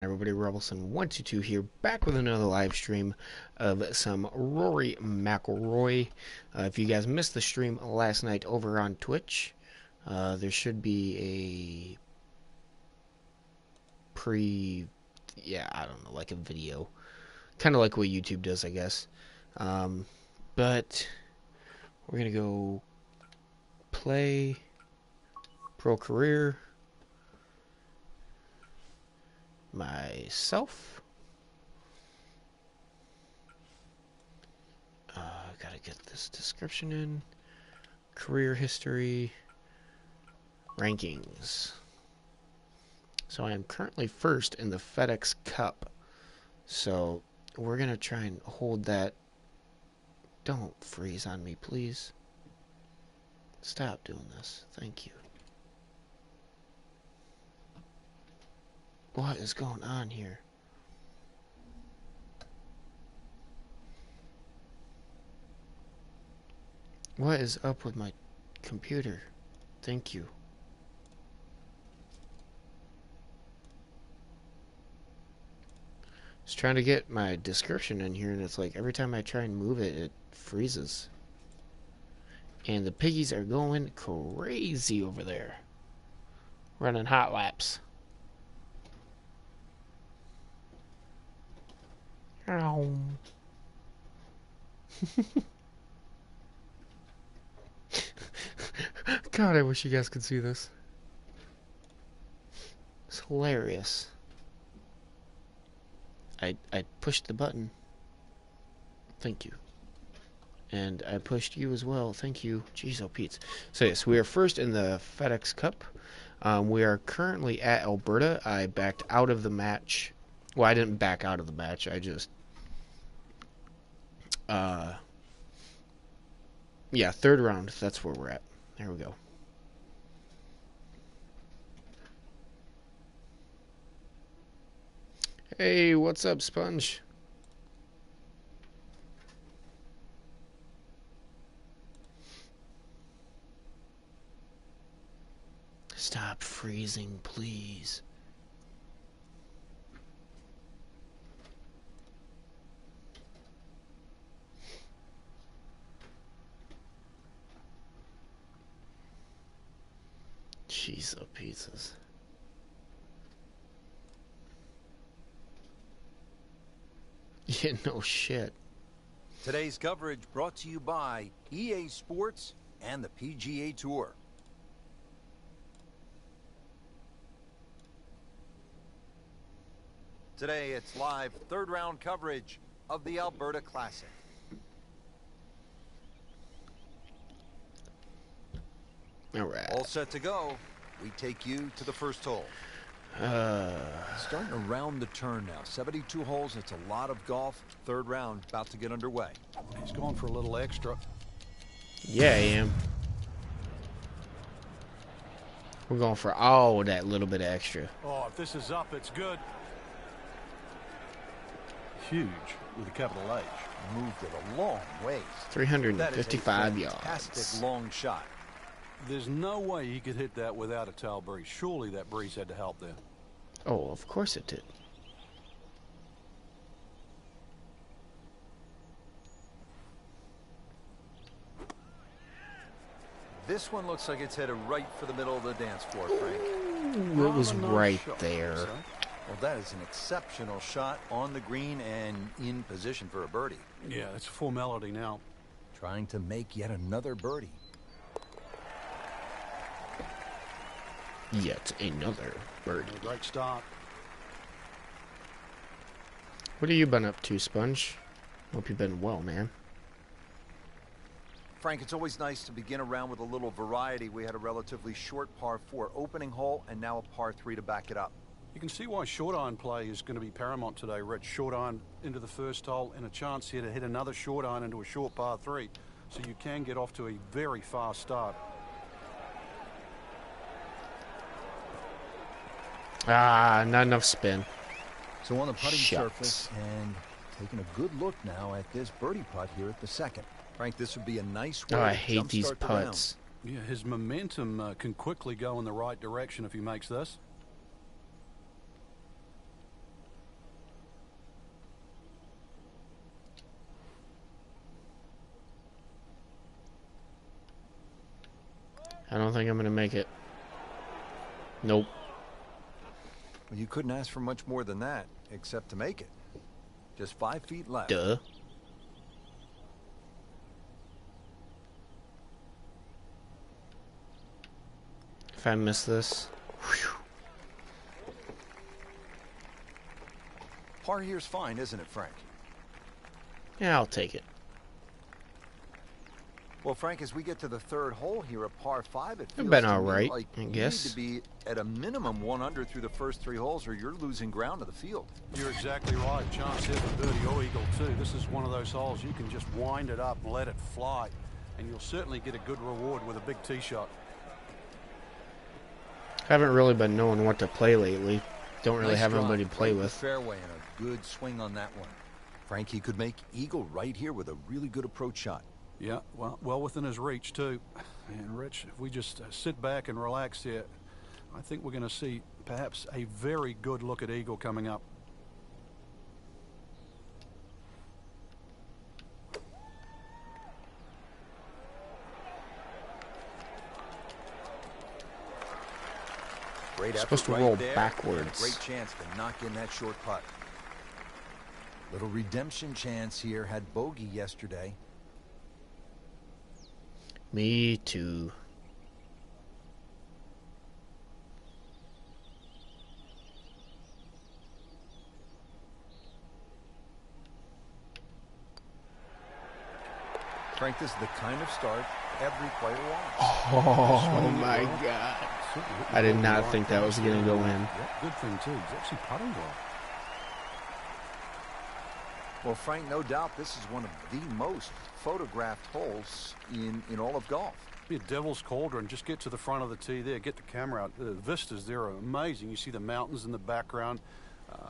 Everybody, Rebelson122 here, back with another live stream of some Rory McIlroy. If you guys missed the stream last night over on Twitch, there should be a I don't know, like a video, kind of like what YouTube does, I guess. But we're gonna go play Pro Career. Myself. Gotta get this description in. Career history. Rankings. So I am currently first in the FedEx Cup. So we're gonna try and hold that. Don't freeze on me, please. Stop doing this. Thank you. What is going on here? What is up with my computer? Thank you. Just trying to get my description in here, and it's like every time I try and move it, it freezes. And the piggies are going crazy over there. Running hot laps. Ow. God, I wish you guys could see this. It's hilarious. I pushed the button. Thank you. And I pushed you as well. Thank you. Jeez, oh Pete. So yes, we are first in the FedEx Cup. We are currently at Alberta. I backed out of the match. Well, I didn't back out of the match. I just yeah, third round. That's where we're at. There we go. Hey, what's up, Sponge? Stop freezing, please. Jeez, oh pizzas. Yeah, no shit. Today's coverage brought to you by EA Sports and the PGA Tour. Today it's live third round coverage of the Alberta Classic. All right. All set to go. We take you to the first hole. Starting around the turn now. 72 holes. It's a lot of golf. Third round about to get underway. He's going for a little extra. Yeah, I am. We're going for all that little bit of extra. Oh, if this is up, it's good. Huge with a capital H. Moved it a long ways. 355 yards. Fantastic long shot. There's no way he could hit that without a tail breeze. Surely that breeze had to help there. Oh, of course it did. This one looks like it's headed right for the middle of the dance floor, Frank. Ooh, it was right there. Well, that is an exceptional shot on the green and in position for a birdie. Yeah, it's a formality now. Trying to make yet another birdie. Yet another birdie. Great start. What have you been up to, Sponge? Hope you've been well, man. Frank, it's always nice to begin a round with a little variety. We had a relatively short par 4 opening hole and now a par 3 to back it up. You can see why short iron play is going to be paramount today, Rich. Short iron into the first hole and a chance here to hit another short iron into a short par 3. So you can get off to a very fast start. Ah, not enough spin. So on the putting Shucks. surface and taking a good look now at this birdie putt here at the second. Frank, this would be a nice way Oh, I to hate these jumpstart the round. putts. Yeah, his momentum can quickly go in the right direction if he makes this. I don't think I'm going to make it. Nope. Well, you couldn't ask for much more than that, except to make it. Just 5 feet left. Duh. If I miss this. Whew. Par here's fine, isn't it, Frank? Yeah, I'll take it. Well, Frank, as we get to the 3rd hole here, a par 5, it feels Been to all me right, like I you guess. need to be at a minimum 1 under through the first 3 holes, or you're losing ground to the field. You're exactly right. Chance here for birdie or eagle too. This is one of those holes you can just wind it up and let it fly, and you'll certainly get a good reward with a big tee shot. Haven't really been knowing what to play lately. Don't really Nice have drive, anybody to play right in the with. fairway and a good swing on that one. Frank, he could make eagle right here with a really good approach shot. Yeah, well within his reach too. And Rich, if we just sit back and relax here, I think we're going to see perhaps a very good look at eagle coming up. Great effort Supposed to right roll there, backwards. and a great chance to knock in that short putt. Little redemption chance here. Had bogey yesterday. Me too. Frank, this is the kind of start every player wants. Oh my God. I did not think that was going to go in. Yeah, good thing too. He's actually putting well. Well, Frank, no doubt this is one of the most photographed holes in all of golf. Be a devil's cauldron. Just get to the front of the tee there. Get the camera out. The vistas there are amazing. You see the mountains in the background.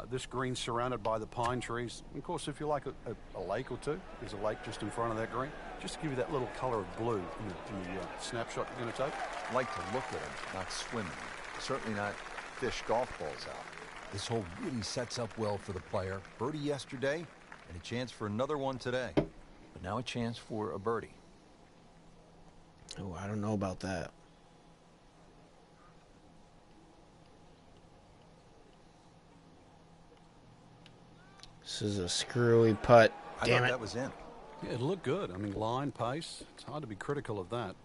This green surrounded by the pine trees. And of course, if you like a lake or two, there's a lake just in front of that green. Just to give you that little color of blue in the snapshot you're going to take. Like to look at them, not swimming. Certainly not fish golf balls out. This hole really sets up well for the player. Birdie yesterday, and a chance for another one today. But now a chance for a birdie. Oh, I don't know about that. This is a screwy putt. I Damn thought it. that was in. Yeah, it looked good. I mean, line, pace. It's hard to be critical of that.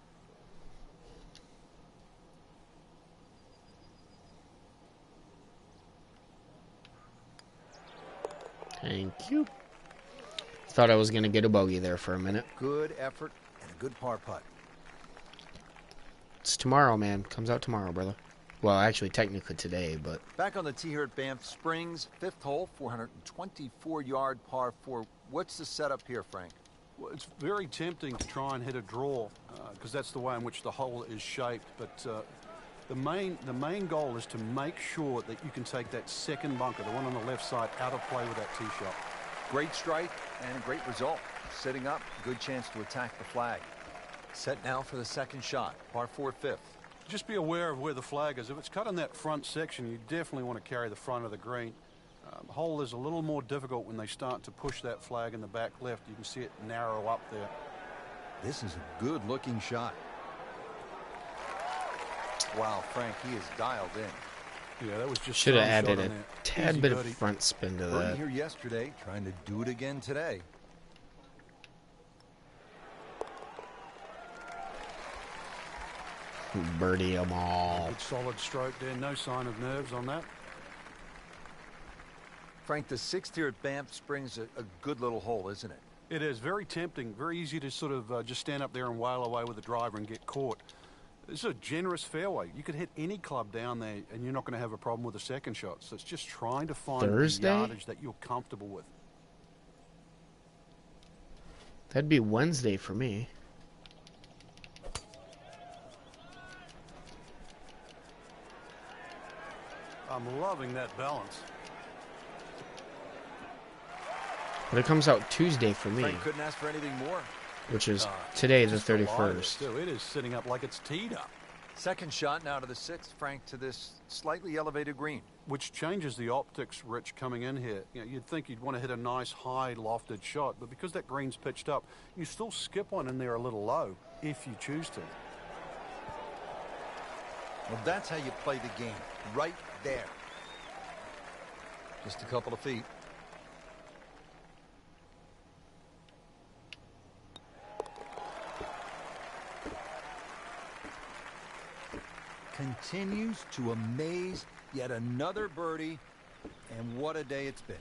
Thank you. Thought I was going to get a bogey there for a minute. Good effort and a good par putt. It's tomorrow, man. Comes out tomorrow, brother. Well, actually, technically today, but... Back on the tee here at Banff Springs, 5th hole, 424-yard par 4. What's the setup here, Frank? Well, it's very tempting to try and hit a draw because that's the way in which the hole is shaped. But the main goal is to make sure that you can take that second bunker, the one on the left side, out of play with that tee shot. Great strike and a great result. Sitting up, good chance to attack the flag. Set now for the second shot, par 4, 5th. Just be aware of where the flag is. If it's cut in that front section, you definitely want to carry the front of the green. Hole is a little more difficult when they start to push that flag in the back left. You can see it narrow up there. This is a good-looking shot. Wow, Frank, he is dialed in. Yeah, that was just Should have some added shot a on there. tad Easy bit of birdie. front spin to Birdie that. here yesterday, trying to do it again today. Birdie them all. Good solid stroke there. No sign of nerves on that. Frank, the 6th here at Banff Springs, a good little hole, isn't it? It is very tempting, very easy to sort of just stand up there and wail away with the driver and get caught. This is a generous fairway. You could hit any club down there and you're not going to have a problem with the second shot. So it's just trying to find Thursday? the yardage that you're comfortable with. That'd be Wednesday for me. I'm loving that balance. But it comes out Tuesday for me, Frank couldn't ask for anything more. which is today, the Just alive 31st. too. It is sitting up like it's teed up, Second shot now to the 6th, Frank, to this slightly elevated green. which changes the optics, Rich, coming in here. You know, you'd think you'd want to hit a nice high lofted shot, but because that green's pitched up, you still skip one in there a little low if you choose to. Well, that's how you play the game. Right there. Just a couple of feet. Continues to amaze. Yet another birdie. And what a day it's been.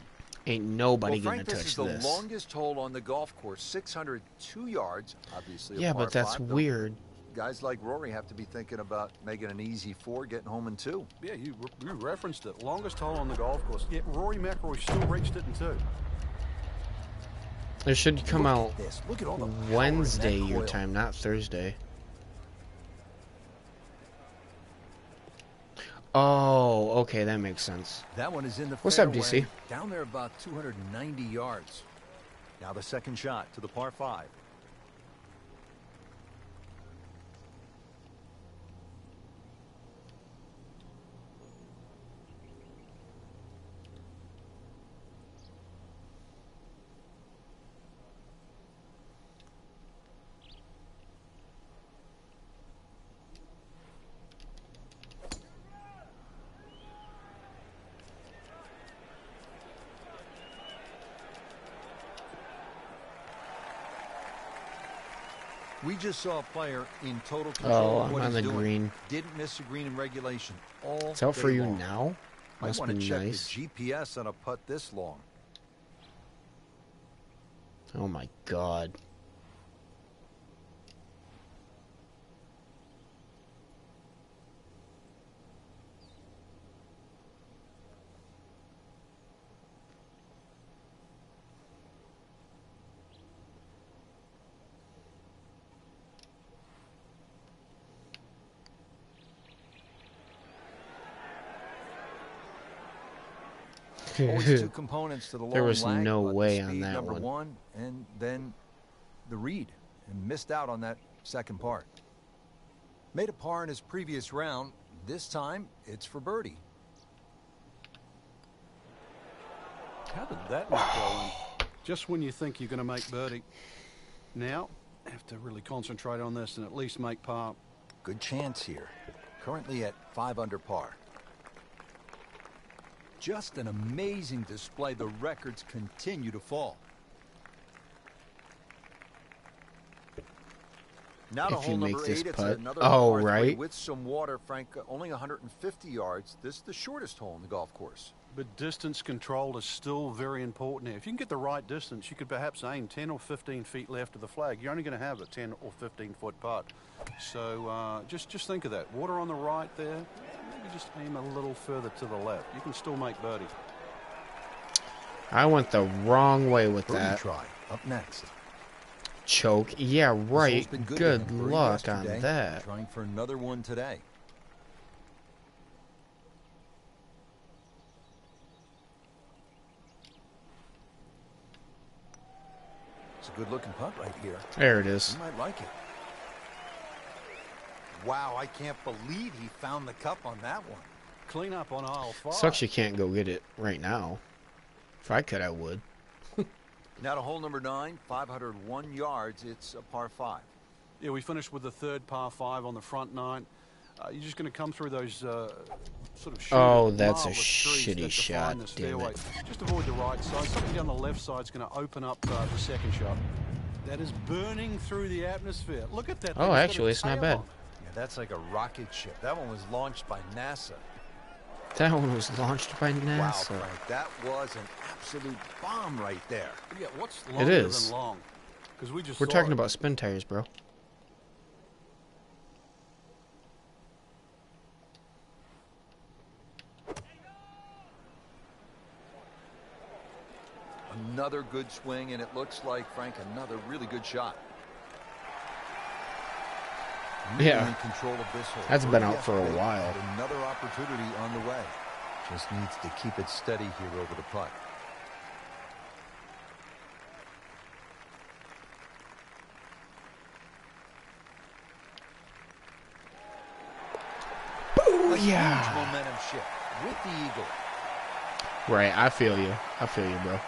Ain't nobody Well, gonna Frank, this touch is the this. longest hole on the golf course, 602 yards, obviously. Yeah, a par but that's 5, weird. Guys like Rory have to be thinking about making an easy 4, getting home in 2. Yeah, you referenced it. Longest hole on the golf course. Yet Rory Mcilroy still reached it in 2. It should come Look out at this. Look at all the power in that Wednesday your coil. time, not Thursday. Oh, okay, that makes sense. That one is in the What's up, fairway, DC? down there about 290 yards. Now the second shot to the par 5. We just saw a player in total control Oh, of I'm what on he's the doing. green. Didn't miss a green in regulation all It's out for day you long. now? Might Must want to be check nice. the GPS on a putt this long. Oh my god. Always two components to the long There was lag, no but the way on speed, that number one. 1, and then the read, and missed out on that second part. Made a par in his previous round. This time, it's for birdie. How did that not go in? Just when you think you're going to make birdie. Now, have to really concentrate on this and at least make par. Good chance here. Currently at 5 under par. Just an amazing display. The records continue to fall. Now to If you hole make number this 8, it's putt. another Oh, par 3 right. with some water. Frank, only 150 yards. This is the shortest hole in the golf course. But distance control is still very important here. If you can get the right distance, you could perhaps aim 10 or 15 feet left of the flag. You're only going to have a 10 or 15-foot putt. So just think of that. Water on the right there. Maybe just aim a little further to the left. You can still make birdie. I went the wrong way with Birdie that. try up next. Choke. Yeah, This hole's right. been to Good him. Birdie luck on yesterday. that. Trying for another one today. It's a good looking putt right here. There it is. You might like it. Wow, I can't believe he found the cup on that one. Clean up on aisle 5. Sucks you can't go get it right now. If I could, I would. Now to hole number 9, 501 yards. It's a par 5. Yeah, we finished with the third par 5 on the front 9. You're just going to come through those sort of Oh, that's a marvelous trees shitty that define shot, the damn stairway. it. Just avoid the right side. Something down the left side is going to open up the second shot. That is burning through the atmosphere. Look at that. Oh, thing. actually, It's it's got a not tail bad. on it. Yeah, that's like a rocket ship. That one was launched by NASA. That one was launched by Wow, NASA. Frank, that was an absolute bomb right there. Yeah, what's longer is. than long? Because we just We're saw talking it. about spin tires, bro. Another good swing, and it looks like, Frank, another really good shot. Really Yeah. in control of this hole. That's been Birdie out for a yesterday, while. had another opportunity on the way. Just needs to keep it steady here over the putt. A huge Yeah. momentum shift with the eagle. Right, I feel you. I feel you, bro.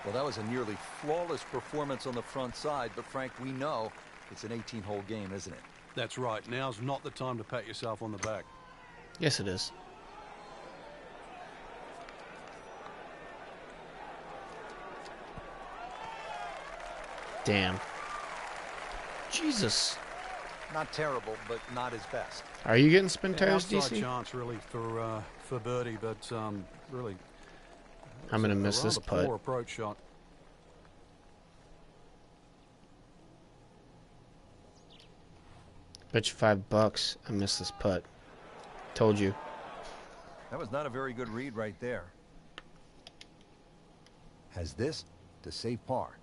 Well, that was a nearly flawless performance on the front side, but Frank, we know it's an 18-hole game, isn't it? That's right. Now's not the time to pat yourself on the back. Yes, it is. Damn. Jesus. Not terrible, but not his best. Are you getting spin tires, Outside DC? chance really for birdie, but really I'm gonna miss this rather putt. poor approach shot. Bet you $5 I missed this putt. Told you. That was not a very good read right there. Has this to save par.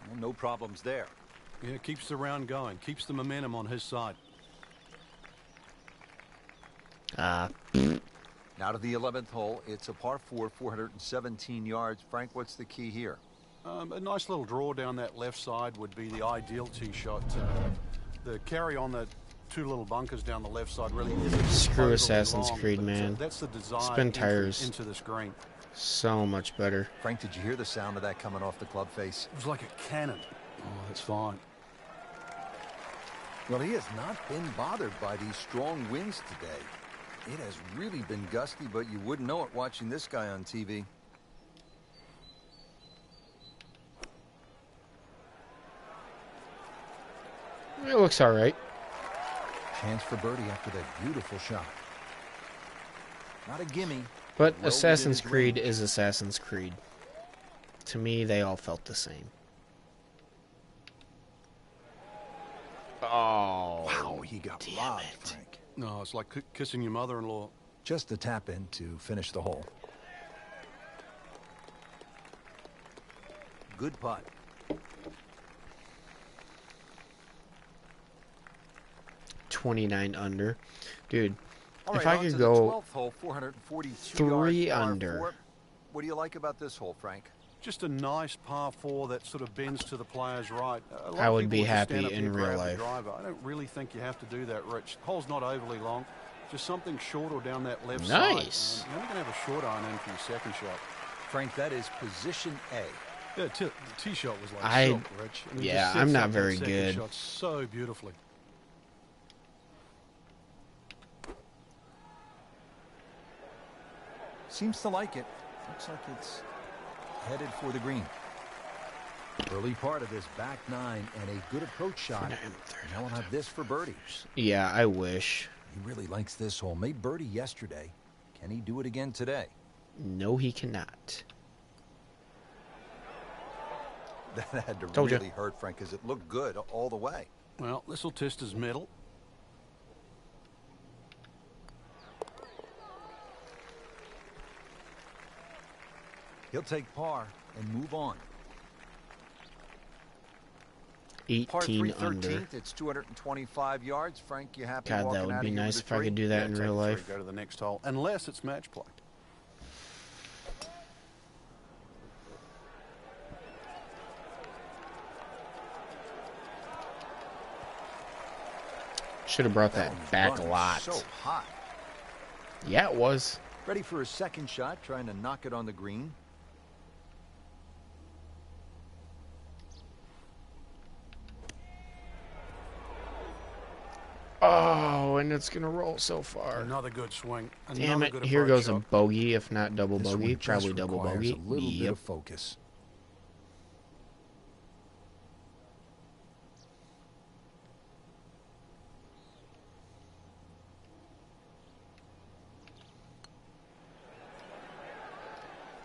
Well, no problems there. Yeah, keeps the round going, keeps the momentum on his side. Now to the 11th hole. It's a par 4, 417 yards. Frank, what's the key here? A nice little draw down that left side would be the ideal tee shot. The carry on the two little bunkers down the left side really isn't Screw overly Assassin's long, Creed, but, man. that's the desired Spin entry tires. into this green. So much better. Frank, did you hear the sound of that coming off the club face? It was like a cannon. Oh, that's fine. Well, he has not been bothered by these strong winds today. It has really been gusty, but you wouldn't know it watching this guy on TV. It looks all right. Chance for birdie after that beautiful shot. Not a gimme. But well Assassin's within his Creed range. is Assassin's Creed. To me, they all felt the same. Oh. Wow, he got damn robbed, it. Frank. No, it's like kissing your mother-in-law. Just a tap in to finish the hole. Good putt. $29 under. Dude, All if right, I on could to go the 12th hole, 442 3 yards, par under. 4. What do you like about this hole, Frank? Just a nice par 4 that sort of bends to the player's right. A lot I of would people be just happy stand up in here, real grab the life. driver. I don't really think you have to do that, Rich. The hole's not overly long. Just something short or down that left side. Nice. You're only going to have a short iron in for your second shot. Frank, that is position A. Yeah, the tee shot was like I- silk, Rich. I mean, yeah, just sets I'm not up that very second good. shot so beautifully. Seems to like it. Looks like it's headed for the green. Early part of this back nine and a good approach shot. Now we'll have this for birdie. Yeah, I wish. He really likes this hole. Made birdie yesterday. Can he do it again today? No, he cannot. That had to Told ya. really hurt, Frank, because it looked good all the way. Well, this will test his middle. He'll take par and move on. Par 18 3, under. 13th. It's 225 yards. Frank, you happy God, walking that would out be of here nice with if a I three? could do that Yeah, in take real the three, life. Go to the next hole, unless it's match play. Should have brought that one's back a running lot. So hot. Yeah, it was. Ready for his second shot, trying to knock it on the green. Oh, and it's gonna roll so far. Another good swing. Damn Another it! good Here approach goes a shot. bogey, if not double This one bogey. just Probably double requires bogey. a little bit Yep. of focus.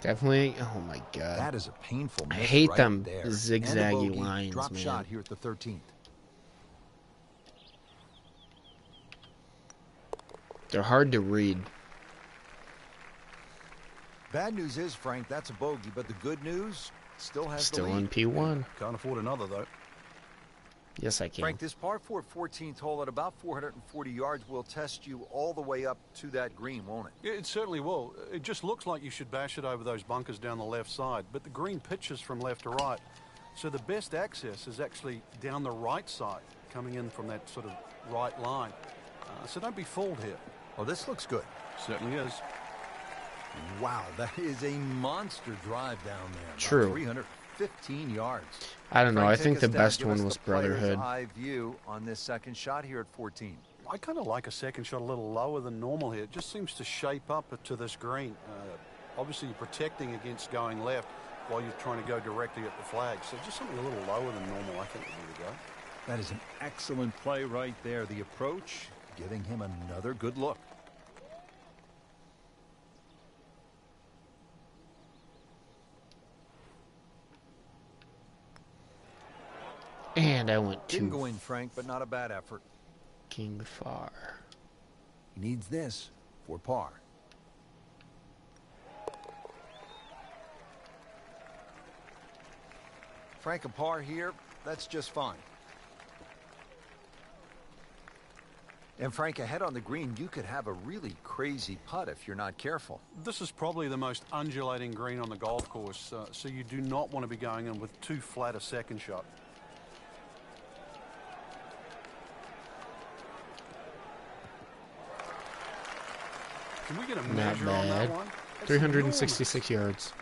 Definitely. Oh my god. That is a painful miss. I hate right them there. zigzaggy And a bogey. lines, Drop man. shot here at the 13th. They're hard to read. Bad news is, Frank, that's a bogey, but the good news still has Still the in lead. P1. Can't afford another, though. Yes, I can. Frank, this par 4 14th hole at about 440 yards will test you all the way up to that green, won't it? It certainly will. It just looks like you should bash it over those bunkers down the left side, but the green pitches from left to right. So the best access is actually down the right side, coming in from that sort of right line. So don't be fooled here. Oh, this looks good. Certainly is. Wow, that is a monster drive down there. True. 315 yards. I don't know. Frank, I take think us the down. best Give one us was the player's Brotherhood. eye view on this second shot here at 14. I kind of like a second shot a little lower than normal here. It just seems to shape up to this green. Obviously, you're protecting against going left while you're trying to go directly at the flag. So just something a little lower than normal, I think, would be the go. That is an excellent play right there. The approach giving him another good look. And I went Didn't to go in, Frank, but not a bad effort. King Far. He needs this for par. Frank, a par here, that's just fine. And Frank, ahead on the green, you could have a really crazy putt if you're not careful. This is probably the most undulating green on the golf course, so you do not want to be going in with too flat a second shot. Can we get a measure on that one? That's 366 yards.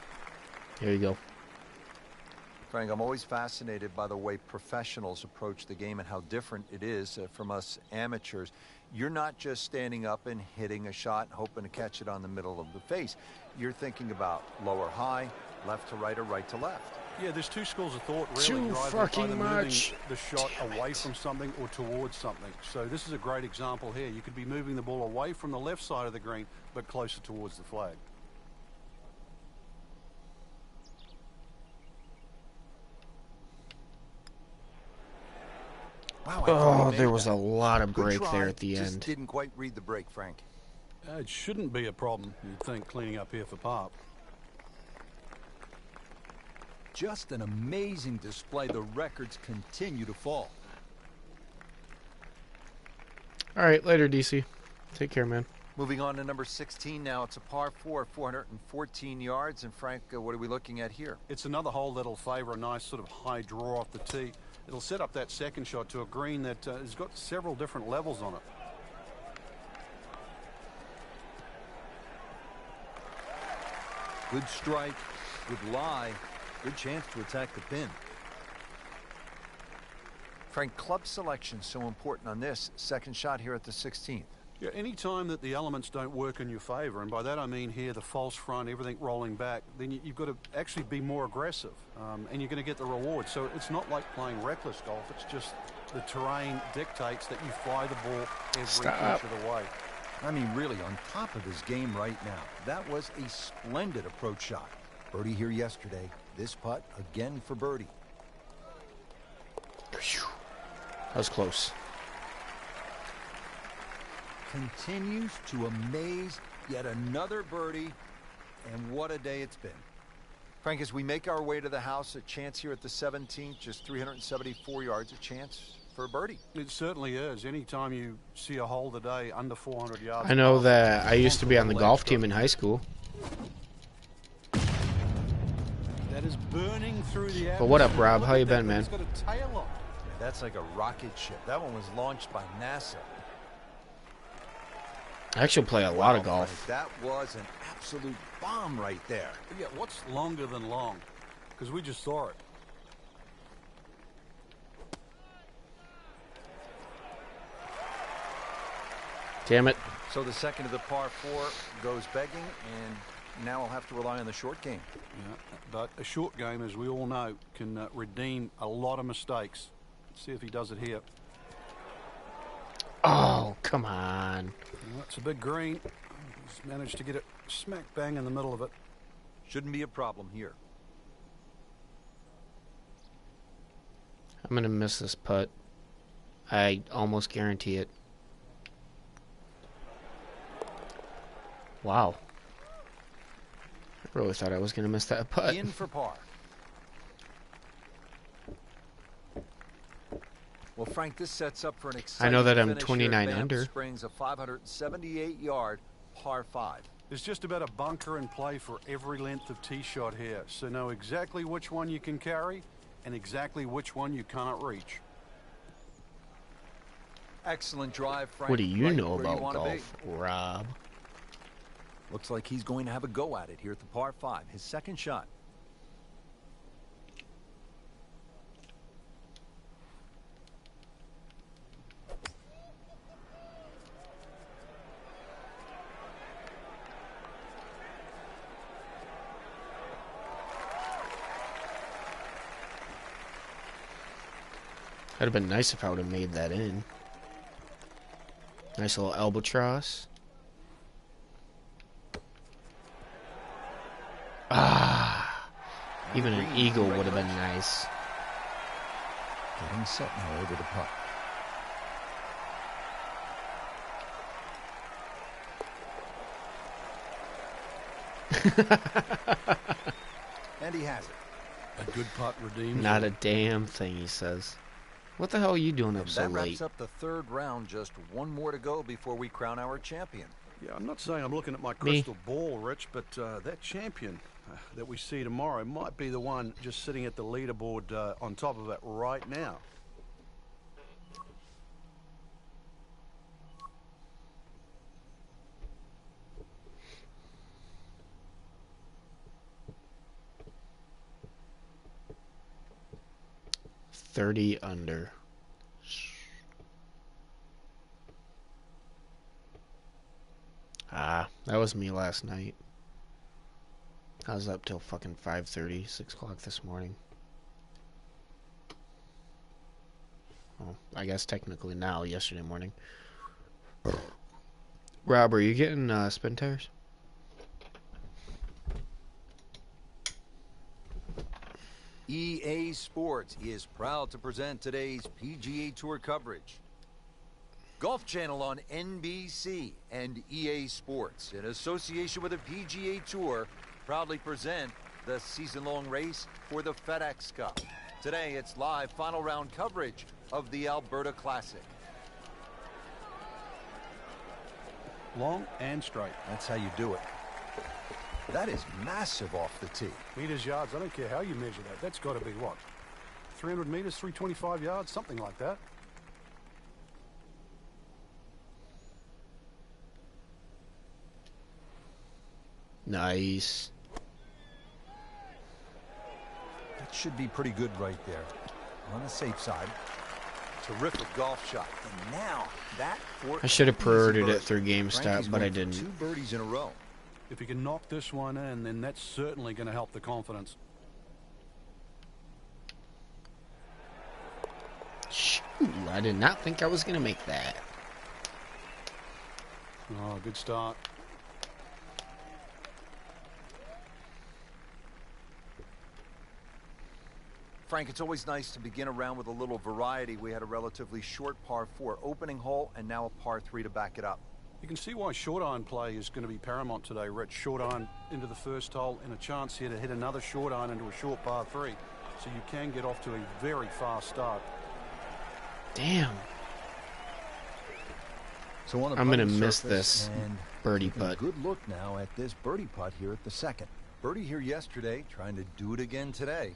Here you go. Frank, I'm always fascinated by the way professionals approach the game and how different it is from us amateurs. You're not just standing up and hitting a shot and hoping to catch it on the middle of the face. You're thinking about lower high, left to right, or right to left. Yeah, there's two schools of thought really. Too You're either fucking moving much. the shot Damn away it. from something or towards something. So this is a great example here. You could be moving the ball away from the left side of the green, but closer towards the flag. Wow, I thought he Oh, made there was that. a lot of Good break try, there at the just end. didn't quite read the break, Frank. It shouldn't be a problem, you'd think, cleaning up here for par. Just an amazing display. The records continue to fall. All right, later, DC. Take care, man. Moving on to number 16 now. It's a par 4, 414 yards. And Frank, what are we looking at here? It's another hole that'll favor a nice sort of high draw off the tee. It'll set up that second shot to a green that has got several different levels on it. Good strike, good lie, good chance to attack the pin. Frank, club selection so important on this second shot here at the 16th. Yeah, any time that the elements don't work in your favor, and by that I mean here the false front, everything rolling back, then you've got to actually be more aggressive, and you're going to get the reward. So it's not like playing reckless golf. It's just the terrain dictates that you fly the ball every inch of the way. I mean, really on top of his game right now. That was a splendid approach shot. Birdie here yesterday. This putt again for birdie. That was close. Continues to amaze. Yet another birdie. And what a day it's been. Frank, as we make our way to the house, a chance here at the 17th, just 374 yards, a chance for a birdie. It certainly is. Anytime you see a hole today under 400 yards. I know that I used to be on the golf team in high school. That is burning through the But what up, atmosphere. Rob? Look How at you that been, thing. man? It's got a tail on it. That's like a rocket ship. That one was launched by NASA. I actually play a lot of Wow, golf. Frank, that was an absolute bomb right there. Yeah, what's longer than long? Because we just saw it. Damn it. So the second of the par 4 goes begging, and now I'll have to rely on the short game. Yeah, but a short game, as we all know, can redeem a lot of mistakes. Let's see if he does it here. Oh, come on. Well, it's a big green. He's managed to get it smack bang in the middle of it. Shouldn't be a problem here. I'm going to miss this putt. I almost guarantee it. Wow. I really thought I was going to miss that putt. In for par. Well, Frank, this sets up for an exciting I know that I'm finish here at 29 Banff under. Springs, a 578-yard par 5. There's just about a bunker in play for every length of tee shot here, so know exactly which one you can carry and exactly which one you can't reach. Excellent drive, Frank. What do you Right know where you about wanna be. golf, Rob? Looks like he's going to have a go at it here at the par 5, his second shot. That'd have been nice if I would have made that in. Nice little albatross. Ah, even an eagle would have been nice. Getting set now over the putt. And he has it. A good putt redeems. Not a damn thing, he says. What the hell are you doing up And so that wraps late? up the third round. Just one more to go before we crown our champion. Yeah, I'm not saying I'm looking at my crystal ball, Rich, but that champion that we see tomorrow might be the one just sitting at the leaderboard on top of it right now. $30 under. Ah, that was me last night. I was up till fucking 5:30, 6 o'clock this morning. Well, I guess technically now, yesterday morning. Rob, are you getting spin tires? EA Sports is proud to present today's PGA Tour coverage. Golf Channel on NBC and EA Sports, in association with the PGA Tour, proudly present the season-long race for the FedEx Cup. Today, it's live final round coverage of the Alberta Classic. Long and straight. That's how you do it. That is massive off the tee. Meters, yards, I don't care how you measure that. That's got to be what? 300 meters, 325 yards, something like that. Nice. That should be pretty good right there. On the safe side. Terrific golf shot. And now that I should have priorited it through GameStop, but I Frankie's going for didn't. 2 birdies in a row. If he can knock this one in, then that's certainly going to help the confidence. Shoot, I did not think I was going to make that. Oh, good start. Frank, it's always nice to begin a round with a little variety. We had a relatively short par 4 opening hole and now a par 3 to back it up. You can see why short iron play is going to be paramount today, Rich. Short iron into the first hole and a chance here to hit another short iron into a short par 3. So you can get off to a very fast start. Damn. So on the I'm going to putting miss surface, this and birdie taking a putt. good look now at this birdie putt here at the second. Birdie here yesterday, trying to do it again today.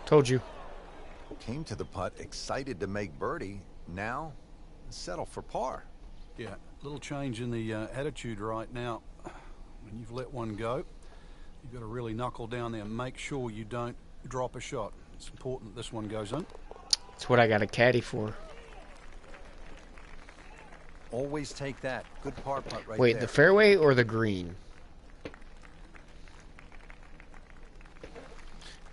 Told you. Came to the putt excited to make birdie. Now settle for par. Yeah, little change in the attitude right now. When you've let one go, you've got to really knuckle down there and make sure you don't drop a shot. It's important this one goes in. That's what I got a caddy for. Always take that. Good par putt right Wait, there. the fairway or the green?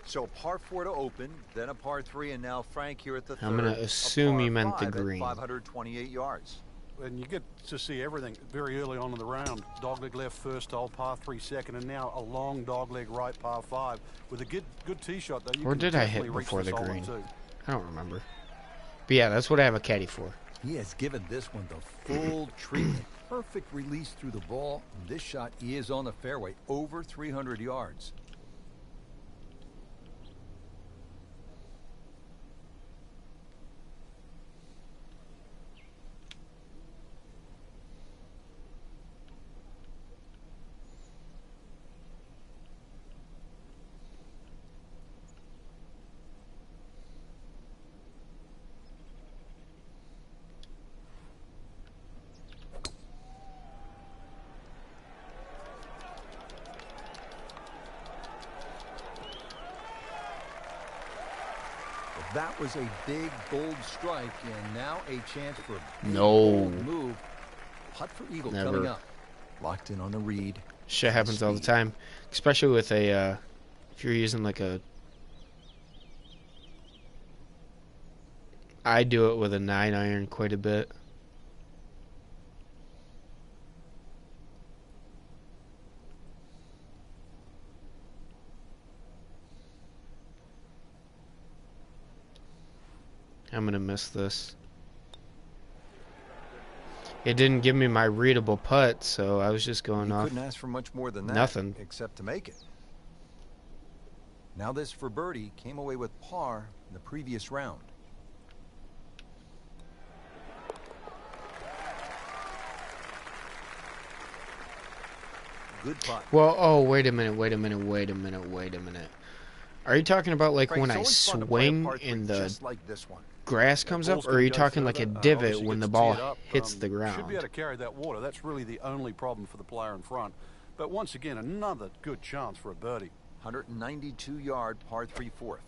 So a par 4 to open, then a par 3, and now Frank here at the third. I'm gonna assume a par you meant the 5 at green. 528 yards. And you get to see everything very early on in the round. Dogleg left first hole, par 3 second, and now a long dogleg right par 5 with a good tee shot though. You Or can did I definitely hit reach before this the hole green? too. I don't remember. But yeah, that's what I have a caddy for. He has given this one the full treatment. Perfect release through the ball. This shot is on the fairway, over 300 yards. That was a big, bold strike, and now a chance for a big, No. bold move. Putt for eagle Never. coming up. Locked in on the read. Shit happens all the time, especially with a if you're using like a. I do it with a 9-iron quite a bit. I'm gonna miss this. It didn't give me my readable putt, so I was just going off. Couldn't ask for much more than that. Nothing. Except to make it. Now this for birdie came away with par in the previous round. Good putt. Well, oh, wait a minute. Are you talking about like Frank, when I it's always fun to play a swing par three and the just like this one. grass comes up, or are you talking like a divot when the ball hits the Should be ground? able to carry that water. That's really the only problem for the player in front. But once again, another good chance for a birdie. 192-yard par 3 fourth.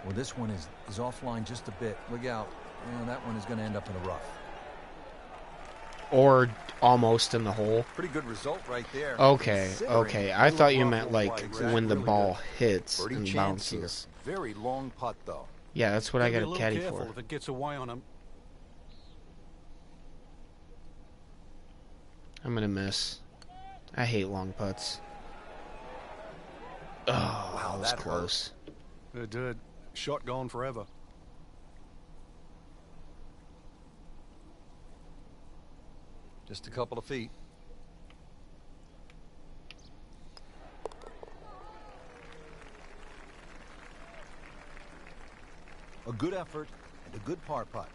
Well, this one is offline just a bit. Look out. Yeah, that one is going to end up in the rough. Or almost in the hole? Pretty good result right there. Okay, okay. I thought you meant rough like exactly. when the Really ball hits Birdie and chance here. bounces. Very long putt, though. Yeah, that's what I got Gotta be a caddy little careful for. if it gets away on him. I'm gonna miss. I hate long putts. Oh, Wow, that was that close. It did. Shot gone forever. Just a couple of feet. A good effort and a good par putt.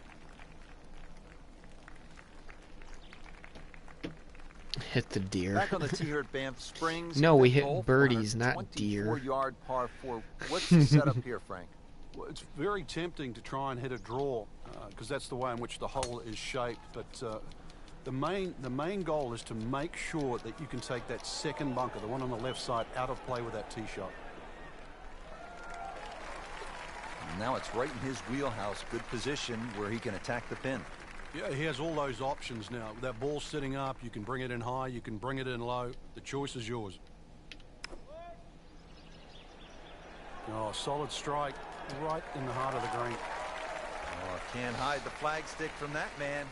Hit the deer. Back on the tee here at Banff Springs. No, we fifth hit hole, birdies, not deer. 24-yard par 4. What's the setup here, Frank? Well, it's very tempting to try and hit a draw because that's the way in which the hole is shaped. But the main goal is to make sure that you can take that second bunker, the one on the left side, out of play with that tee shot. And now it's right in his wheelhouse. Good position where he can attack the pin. Yeah, he has all those options now. That ball sitting up, you can bring it in high, you can bring it in low. The choice is yours. Oh, solid strike right in the heart of the green. Oh, can't hide the flagstick from that man.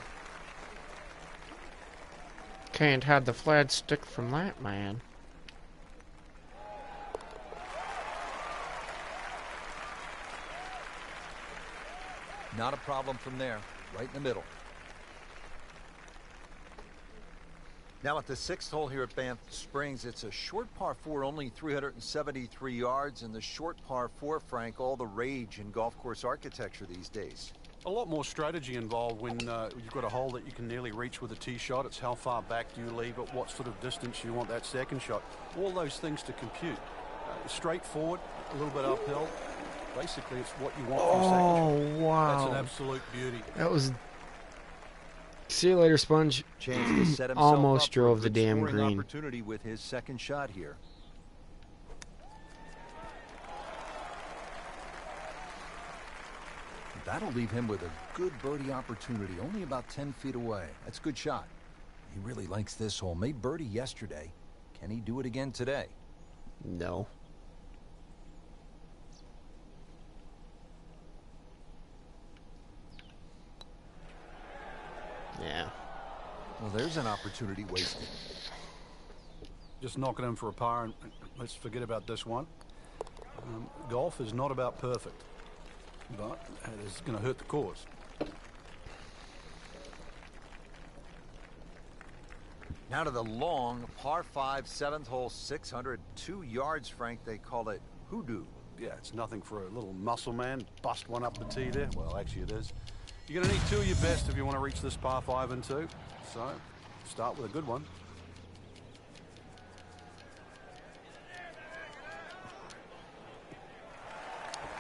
Can't hide the flat stick from that man. Not a problem from there. Right in the middle. Now at the sixth hole here at Banff Springs, it's a short par 4, only 373 yards, and the short par 4, Frank, all the rage in golf course architecture these days. A lot more strategy involved when you've got a hole that you can nearly reach with a tee shot. It's how far back do you leave it, what sort of distance you want that second shot. All those things to compute. Straightforward, a little bit uphill. Basically, it's what you want from a second shot. Oh, wow. That's an absolute beauty. That was... See you later, Sponge. Chance to set himself Almost up for drove a the good damn scoring green. opportunity with his second shot here. That'll leave him with a good birdie opportunity, only about 10 feet away. That's a good shot. He really likes this hole. Made birdie yesterday. Can he do it again today? No. Yeah. Well, there's an opportunity wasted. Just knocking him for a par, and let's forget about this one. Golf is not about perfect, but it is going to hurt the cause. Now to the long par 5 7th hole, 602 yards, Frank. They call it hoodoo. Yeah, it's nothing for a little muscle man. Bust one up the tee there. Well, actually it is. You're going to need two of your best if you want to reach this par 5 and 2. So start with a good one.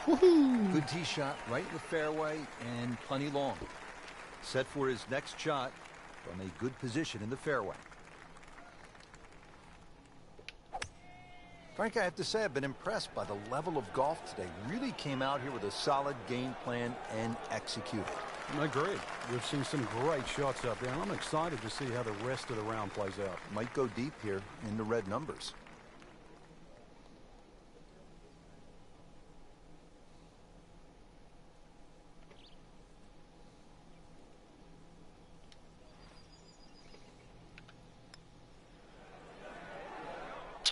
Woohoo! Good tee shot right in the fairway and plenty long. Set for his next shot from a good position in the fairway. Frank, I have to say I've been impressed by the level of golf today. Really came out here with a solid game plan and executed. Agreed. We've seen some great shots out there, and I'm excited to see how the rest of the round plays out. Might go deep here in the red numbers.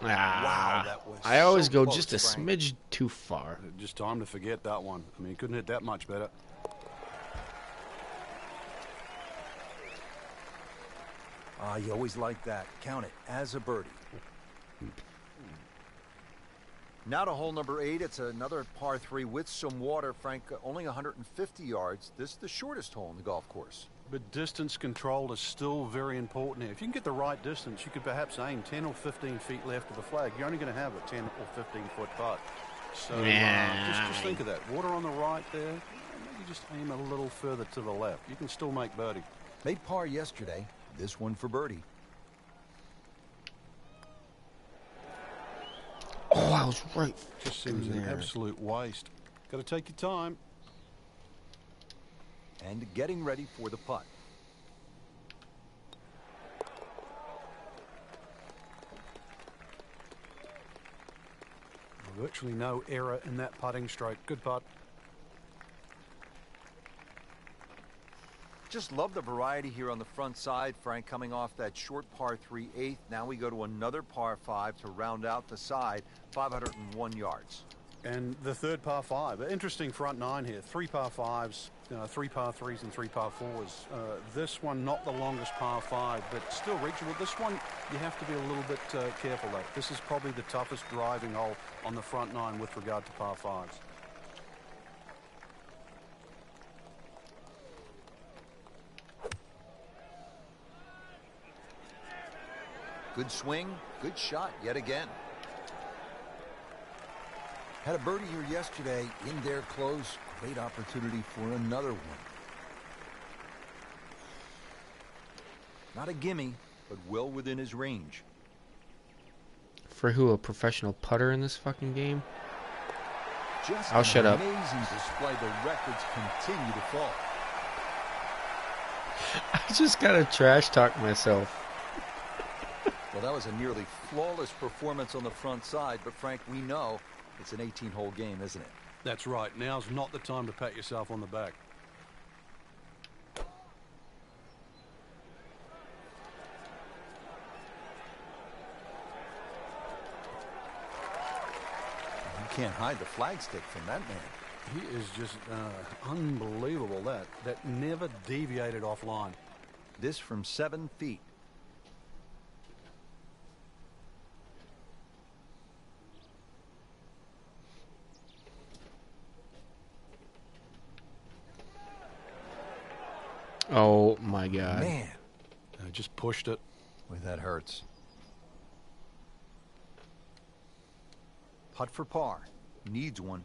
Wow, that was I always so go close, just a Frank. smidge too far. Just time to forget that one. I mean, couldn't hit that much better. You always like that. Count it as a birdie. Now to hole number 8. It's another par 3 with some water, Frank. Only 150 yards. This is the shortest hole in the golf course. But distance control is still very important here. If you can get the right distance, you could perhaps aim 10 or 15 feet left of the flag. You're only going to have a 10 or 15-foot putt. So just think of that. Water on the right there. Maybe just aim a little further to the left. You can still make birdie. Made par yesterday. This one for birdie. Oh, I was right. Just seems an absolute waste. Got to take your time. And getting ready for the putt. Virtually no error in that putting stroke. Good putt. Just love the variety here on the front side, Frank, coming off that short par 3 8th. Now we go to another par 5 to round out the side, 501 yards. And the third par 5. Interesting front 9 here. 3 par 5s, 3 par 3s, and 3 par 4s. This one not the longest par 5, but still reachable. This one you have to be a little bit careful though. This is probably the toughest driving hole on the front 9 with regard to par 5s. Good swing, good shot yet again. Had a birdie here yesterday in their close. Great opportunity for another one. Not a gimme, but well within his range. For who, a professional putter in this fucking game? Just I'll shut up. Amazing display. The records continue to fall. I just gotta trash talk myself. Well, that was a nearly flawless performance on the front side, but Frank, we know it's an 18-hole game, isn't it? That's right. Now's not the time to pat yourself on the back. You can't hide the flagstick from that man. He is just unbelievable. That never deviated offline. This from 7 feet. Oh my God. Man, Just pushed it. boy, that hurts. Putt for par. Needs one.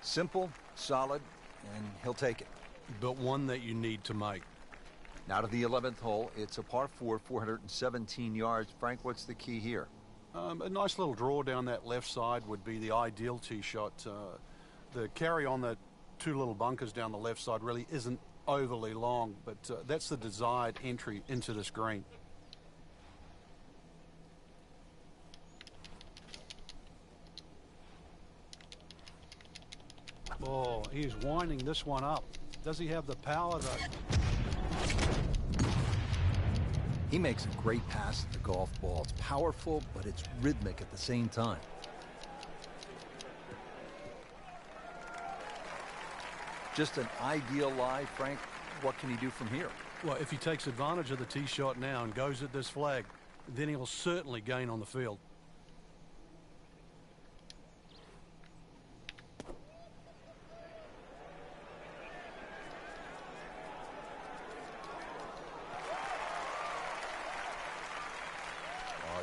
Simple, solid, and he'll take it. But one that you need to make. Now to the 11th hole. It's a par 4, 417 yards. Frank, what's the key here? A nice little draw down that left side would be the ideal tee shot. The carry on the 2 little bunkers down the left side really isn't overly long, but that's the desired entry into this green. Oh, he's winding this one up. Does he have the power though? He makes a great pass at the golf ball. It's powerful, but it's rhythmic at the same time. Just an ideal lie, Frank. What can he do from here? Well, if he takes advantage of the tee shot now and goes at this flag, then he'll certainly gain on the field.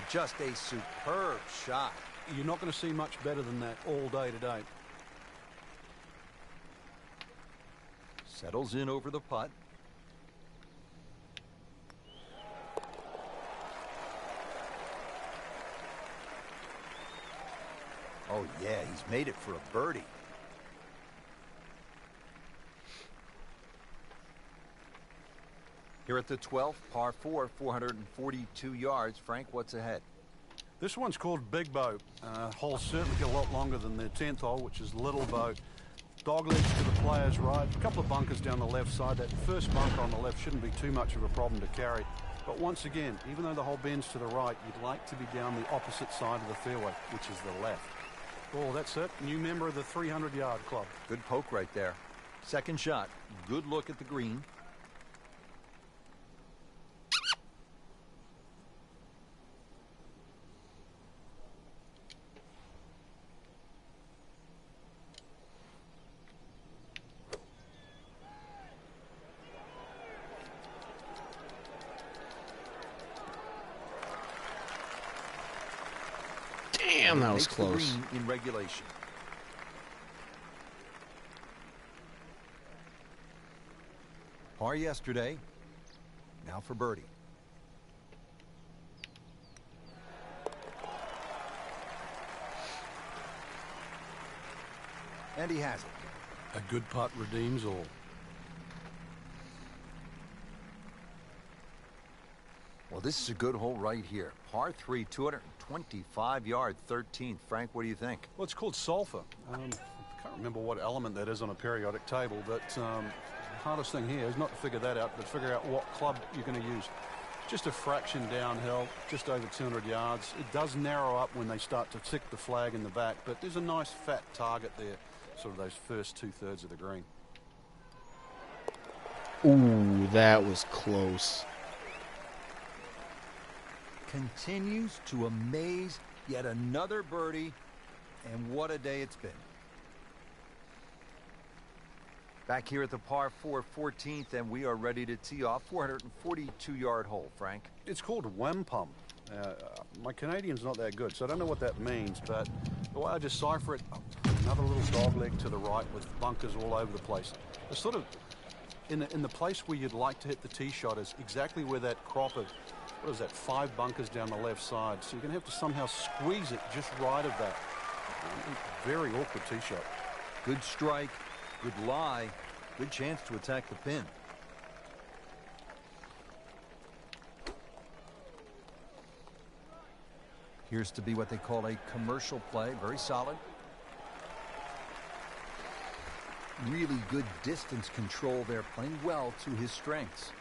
Just a superb shot. You're not going to see much better than that all day today. Settles in over the putt. Oh, yeah, he's made it for a birdie. Here at the 12th, par 4, 442 yards. Frank, what's ahead? This one's called Big Bow. Hole certainly a lot longer than the 10th hole, which is Little Bow. Dog legs to the player's right. A couple of bunkers down the left side. That first bunker on the left shouldn't be too much of a problem to carry. But once again, even though the hole bends to the right, you'd like to be down the opposite side of the fairway, which is the left. Oh, that's it. New member of the 300-yard club. Good poke right there. Second shot. Good look at the green. Damn, that was Makes the close. green in regulation. Par yesterday. Now for birdie. And he has it. A good putt redeems all. Well, this is a good hole right here. Par 3, 225-yard 13th. Frank, what do you think? Well, it's called sulfur. I can't remember what element that is on a periodic table, but the hardest thing here is not to figure that out, but figure out what club you're going to use. Just a fraction downhill, just over 200 yards. It does narrow up when they start to tick the flag in the back, but there's a nice fat target there, sort of those first two-thirds of the green. Ooh, that was close. Continues to amaze. Yet another birdie, and what a day it's been. Back here at the par 4 14th, and we are ready to tee off. 442-yard hole, Frank. It's called wampum. My Canadian's not that good, so I don't know what that means, but the way I decipher it, another little dog leg to the right with bunkers all over the place. It's sort of in the place where you'd like to hit the tee shot is exactly where that crop of, what is that, 5 bunkers down the left side. So you're going to have to somehow squeeze it just right of that. Very awkward tee shot. Good strike, good lie, good chance to attack the pin. Appears to be what they call a commercial play. Very solid. Really good distance control there, playing well to his strengths.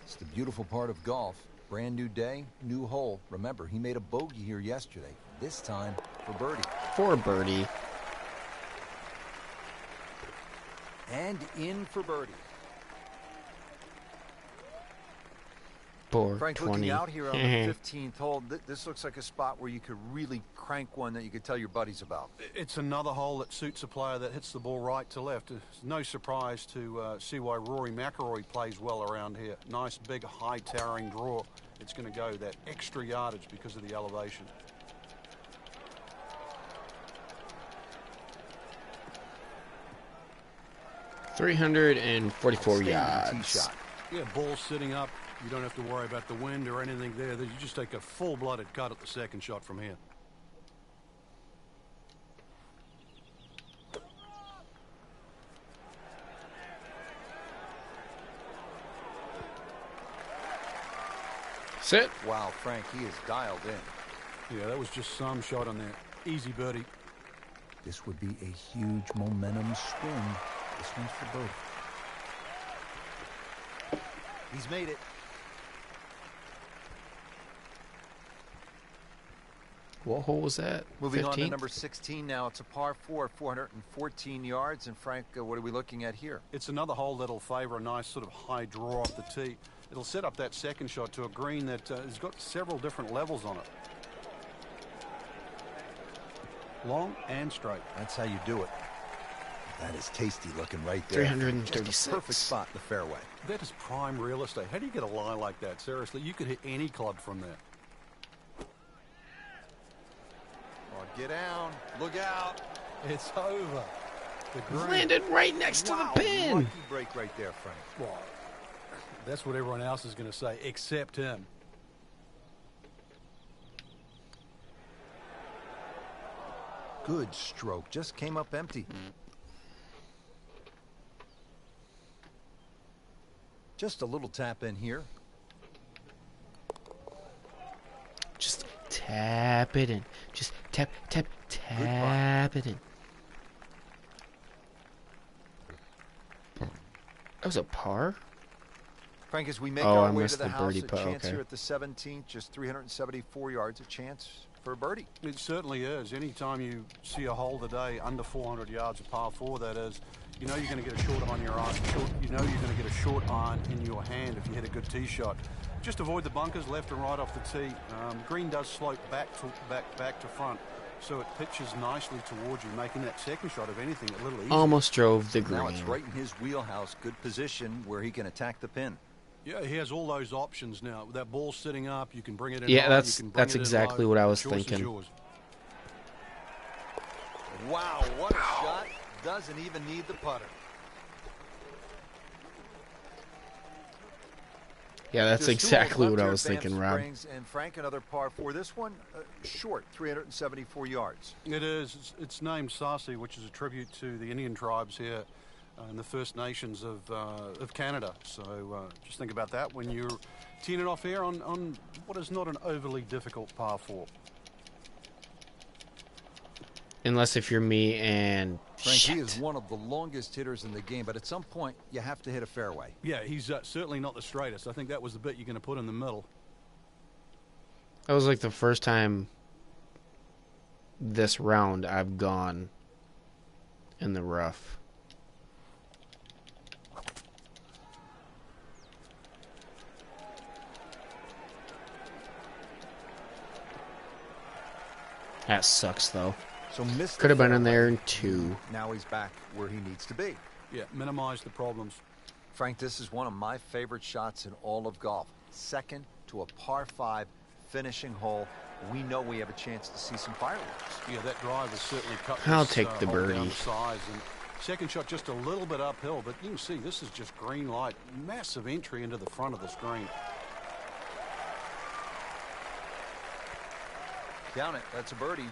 It's the beautiful part of golf. Brand new day, new hole. Remember, he made a bogey here yesterday. This time for birdie. For birdie. And in for birdie. For Frank, 20. looking out here on the 15th hole, this looks like a spot where you could really crank one that you could tell your buddies about. It's another hole that suits a player that hits the ball right to left. It's no surprise to see why Rory Mcilroy plays well around here. Nice, big, high towering draw. It's going to go that extra yardage because of the elevation. $344 Tee yards. shot. Yeah, ball sitting up. You don't have to worry about the wind or anything there. You just take a full-blooded cut at the second shot from here. Sit. Wow, Frank, he is dialed in. Yeah, that was just some shot on there. Easy birdie. This would be a huge momentum swing. This one's for birdie. He's made it. What hole was that? Moving on to 15th? number 16 now. It's a par 4, 414 yards. And Frank, what are we looking at here? It's another hole that'll favor a nice sort of high draw off the tee. It'll set up that second shot to a green that has got several different levels on it. Long and straight. That's how you do it. That is tasty looking right there. 336. Just a perfect spot in the fairway. That is prime real estate. How do you get a lie like that? Seriously, you could hit any club from there. Oh, get down. Look out. It's over. The green. Landed right next to the pin. Lucky break right there, Frank. Well, that's what everyone else is going to say, except him. Good stroke. Just came up empty. Just a little tap in here. Just tap it in. Just tap, tap, tap it in. That was a par? Frank, as we make Oh, our I way to missed the the house, birdie a putt, chance okay. here at the 17th, just 374 yards, a chance for a birdie. It certainly is. Anytime you see a hole today under 400 yards, a par 4 that is, you know you're going to get a short on your iron. You know you're going to get a short iron in your hand if you hit a good tee shot. Just avoid the bunkers left and right off the tee. Green does slope back to front, so it pitches nicely towards you, making that second shot, if anything, a little easier. Almost drove the green. Now it's right in his wheelhouse. Good position where he can attack the pin. Yeah, he has all those options now. With that ball sitting up, you can bring it in. Yeah, high, that's you can bring it in exactly low. what I The was choice is thinking. yours. Wow, what a shot. Doesn't even need the putter. Yeah, that's Just exactly two what I left was here, thinking, advanced Rob. springs, and Frank, another par 4. This one, short, 374 yards. It is. It's named Sarsi, which is a tribute to the Indian tribes here and the First Nations of Canada. So just think about that when you're teeing it off here on what is not an overly difficult par 4. Unless if you're me and Frank, he shit. is one of the longest hitters in the game, but at some point, you have to hit a fairway. Yeah, he's certainly not the straightest. I think that was the bit you're going to put in the middle. That was like the first time this round I've gone in the rough. That sucks though. So missed the Could have been in fairway. there in 2. Now he's back where he needs to be. Yeah, minimize the problems. Frank, this is one of my favorite shots in all of golf. Second to a par 5 finishing hole. We know we have a chance to see some fireworks. Yeah, that drive has certainly cut I'll this, take the hole down birdie. to size. And second shot just a little bit uphill, but you can see this is just green light. Massive entry into the front of the screen. Count it. That's a birdie.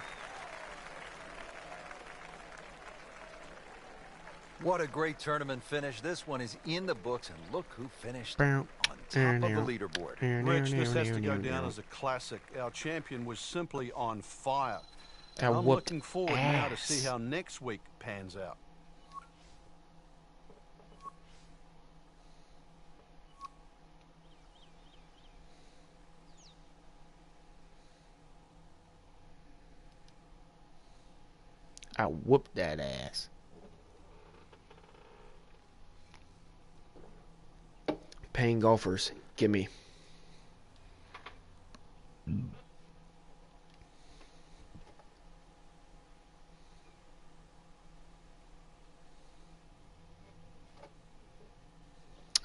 What a great tournament finish. This one is in the books, and look who finished on top of the leaderboard. Rich, this has to go down as a classic. Our champion was simply on fire. That I'm whooped looking forward now to ass. see how next week pans out. I whooped that ass. Paying golfers, gimme.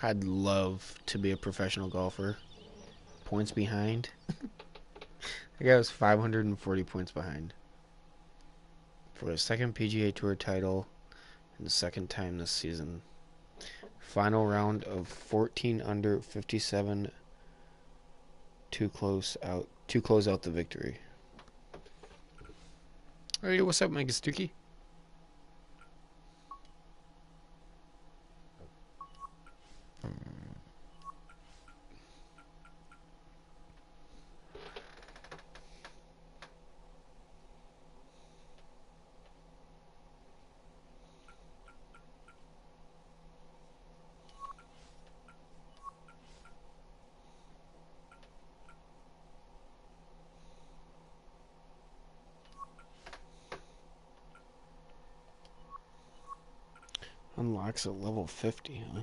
I'd love to be a professional golfer. Points behind. The guy was 540 points behind for his second PGA Tour title and the second time this season. Final round of 14 under 57 to close out the victory. Hey, what's up, Megastuki? Unlocks at level 50, huh?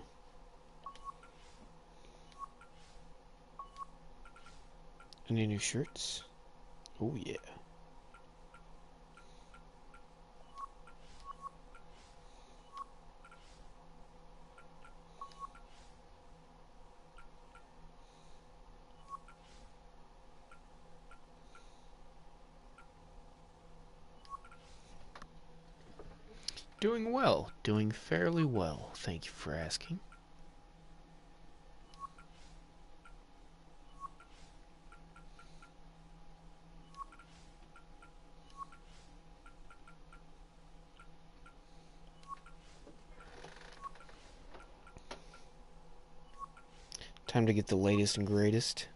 Any new shirts? Oh, yeah. Doing well. Doing fairly well. Thank you for asking. Time to get the latest and greatest.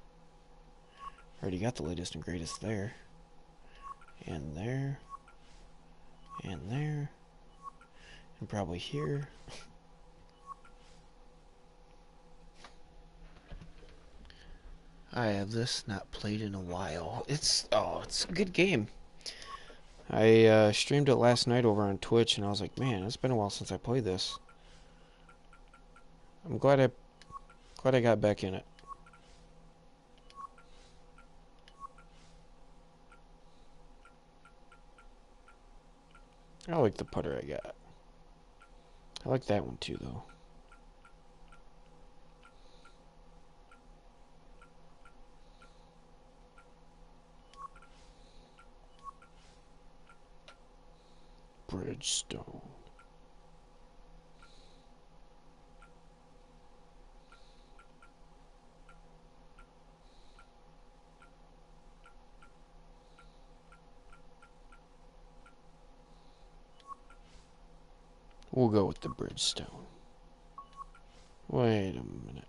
Already got the latest and greatest there. And there. And there. And probably here. I have this not played in a while. It's a good game. I streamed it last night over on Twitch, and I was like, man, it's been a while since I played this. I'm glad I got back in it. I like the putter I got. I like that one too, though. Bridgestone. We'll go with the Bridgestone. Wait a minute.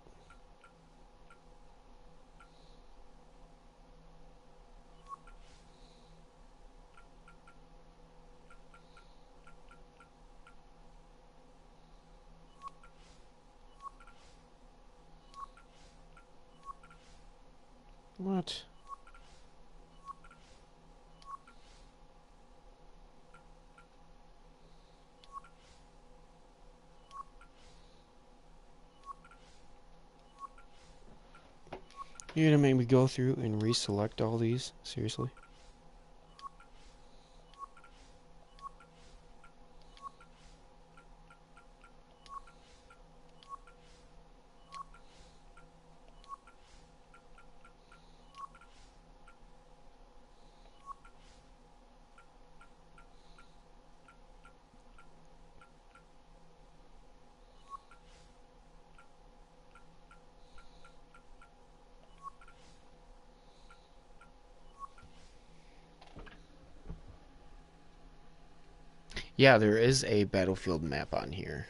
What? You're gonna make me go through and reselect all these? Seriously? Yeah, there is a battlefield map on here.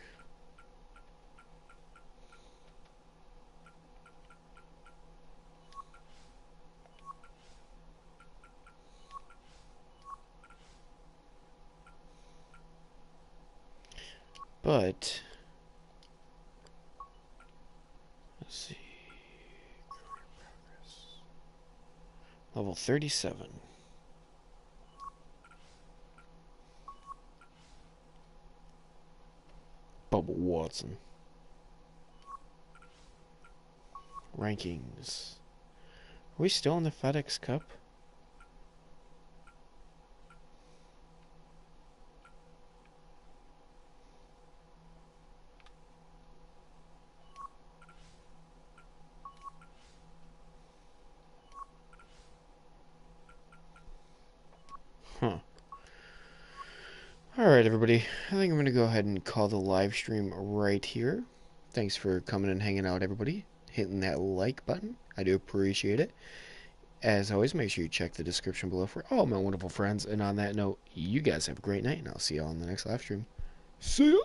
But let's see. Level 37. Bubba Watson. Rankings. Are we still in the FedEx Cup? Huh. Alright, everybody. I think I'm going to go ahead and call the live stream right here. Thanks for coming and hanging out, everybody. Hitting that like button. I do appreciate it. As always, make sure you check the description below for all my wonderful friends. And on that note, you guys have a great night, and I'll see you all in the next live stream. See ya!